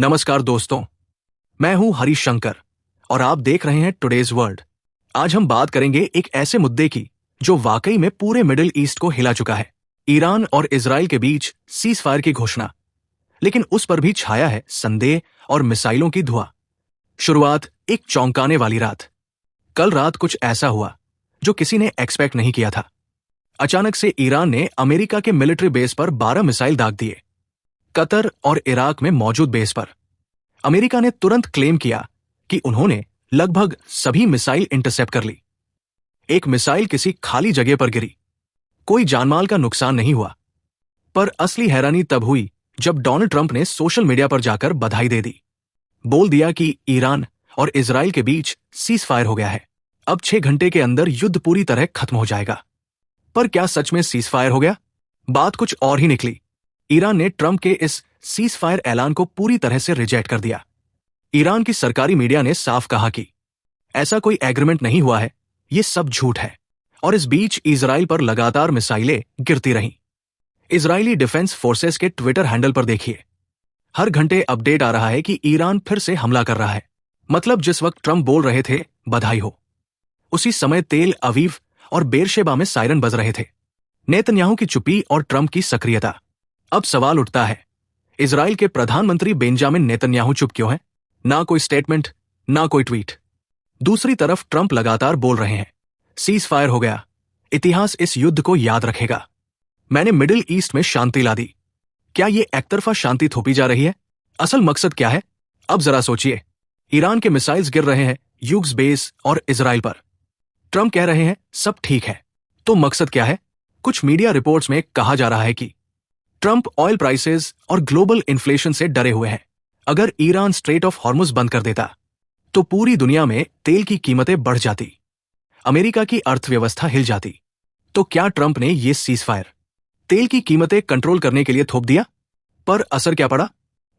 नमस्कार दोस्तों, मैं हूं हरीश शंकर और आप देख रहे हैं टुडेज वर्ल्ड। आज हम बात करेंगे एक ऐसे मुद्दे की जो वाकई में पूरे मिडिल ईस्ट को हिला चुका है। ईरान और इजराइल के बीच सीज फायर की घोषणा, लेकिन उस पर भी छाया है संदेह और मिसाइलों की धुआं। शुरुआत एक चौंकाने वाली रात। कल रात कुछ ऐसा हुआ जो किसी ने एक्सपेक्ट नहीं किया था। अचानक से ईरान ने अमेरिका के मिलिट्री बेस पर 12 मिसाइल दाग दिए। कतर और इराक में मौजूद बेस पर अमेरिका ने तुरंत क्लेम किया कि उन्होंने लगभग सभी मिसाइल इंटरसेप्ट कर ली। एक मिसाइल किसी खाली जगह पर गिरी, कोई जानमाल का नुकसान नहीं हुआ। पर असली हैरानी तब हुई जब डोनाल्ड ट्रंप ने सोशल मीडिया पर जाकर बधाई दे दी। बोल दिया कि ईरान और इजराइल के बीच सीज फायर हो गया है, अब 6 घंटे के अंदर युद्ध पूरी तरह खत्म हो जाएगा। पर क्या सच में सीज फायर हो गया? बात कुछ और ही निकली। ईरान ने ट्रंप के इस सीज फायर ऐलान को पूरी तरह से रिजेक्ट कर दिया। ईरान की सरकारी मीडिया ने साफ कहा कि ऐसा कोई एग्रीमेंट नहीं हुआ है, ये सब झूठ है। और इस बीच इजराइल पर लगातार मिसाइलें गिरती रहीं। इजरायली डिफेंस फोर्सेस के ट्विटर हैंडल पर देखिए, हर घंटे अपडेट आ रहा है कि ईरान फिर से हमला कर रहा है। मतलब जिस वक्त ट्रंप बोल रहे थे बधाई हो, उसी समय तेल अवीव और बेरशेबा में सायरन बज रहे थे। नेतन्याहू की चुप्पी और ट्रंप की सक्रियता। अब सवाल उठता है, इजराइल के प्रधानमंत्री बेंजामिन नेतन्याहू चुप क्यों है? ना कोई स्टेटमेंट, ना कोई ट्वीट। दूसरी तरफ ट्रंप लगातार बोल रहे हैं सीज फायर हो गया, इतिहास इस युद्ध को याद रखेगा, मैंने मिडिल ईस्ट में शांति ला दी। क्या ये एकतरफा शांति थोपी जा रही है? असल मकसद क्या है? अब जरा सोचिए, ईरान के मिसाइल्स गिर रहे हैं यूक्स बेस और इजराइल पर। ट्रंप कह रहे हैं सब ठीक है, तो मकसद क्या है? कुछ मीडिया रिपोर्ट्स में कहा जा रहा है कि ट्रंप ऑयल प्राइसेस और ग्लोबल इन्फ्लेशन से डरे हुए हैं। अगर ईरान स्ट्रेट ऑफ हॉर्मुज बंद कर देता तो पूरी दुनिया में तेल की कीमतें बढ़ जाती, अमेरिका की अर्थव्यवस्था हिल जाती। तो क्या ट्रंप ने यह सीज फायर तेल की कीमतें कंट्रोल करने के लिए थोप दिया? पर असर क्या पड़ा?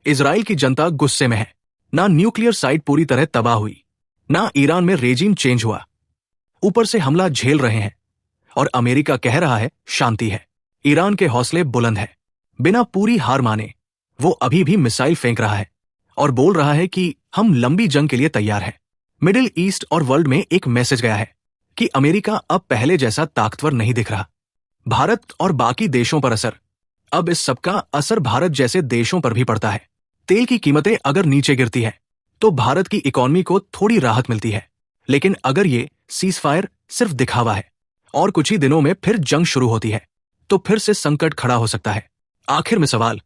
इजराइल की जनता गुस्से में है। ना न्यूक्लियर साइट पूरी तरह तबाह हुई, ना ईरान में रेजिम चेंज हुआ, ऊपर से हमला झेल रहे हैं और अमेरिका कह रहा है शांति है। ईरान के हौसले बुलंद है, बिना पूरी हार माने वो अभी भी मिसाइल फेंक रहा है और बोल रहा है कि हम लंबी जंग के लिए तैयार हैं। मिडिल ईस्ट और वर्ल्ड में एक मैसेज गया है कि अमेरिका अब पहले जैसा ताकतवर नहीं दिख रहा। भारत और बाकी देशों पर असर, अब इस सबका असर भारत जैसे देशों पर भी पड़ता है। तेल की कीमतें अगर नीचे गिरती है तो भारत की इकोनॉमी को थोड़ी राहत मिलती है, लेकिन अगर ये सीज फायर सिर्फ दिखावा है और कुछ ही दिनों में फिर जंग शुरू होती है तो फिर से संकट खड़ा हो सकता है। आखिर में सवाल,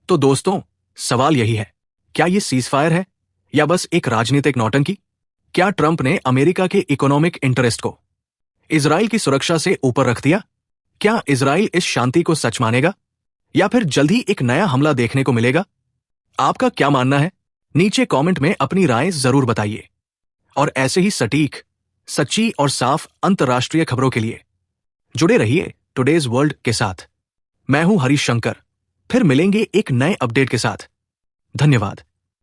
तो दोस्तों सवाल यही है, क्या ये सीज फायर है या बस एक राजनीतिक नौटंकी? क्या ट्रंप ने अमेरिका के इकोनॉमिक इंटरेस्ट को इजराइल की सुरक्षा से ऊपर रख दिया? क्या इजराइल इस शांति को सच मानेगा या फिर जल्द ही एक नया हमला देखने को मिलेगा? आपका क्या मानना है? नीचे कमेंट में अपनी राय जरूर बताइए। और ऐसे ही सटीक, सच्ची और साफ अंतर्राष्ट्रीय खबरों के लिए जुड़े रहिए टुडेज वर्ल्ड के साथ। मैं हूं हरीश शंकर, फिर मिलेंगे एक नए अपडेट के साथ। धन्यवाद।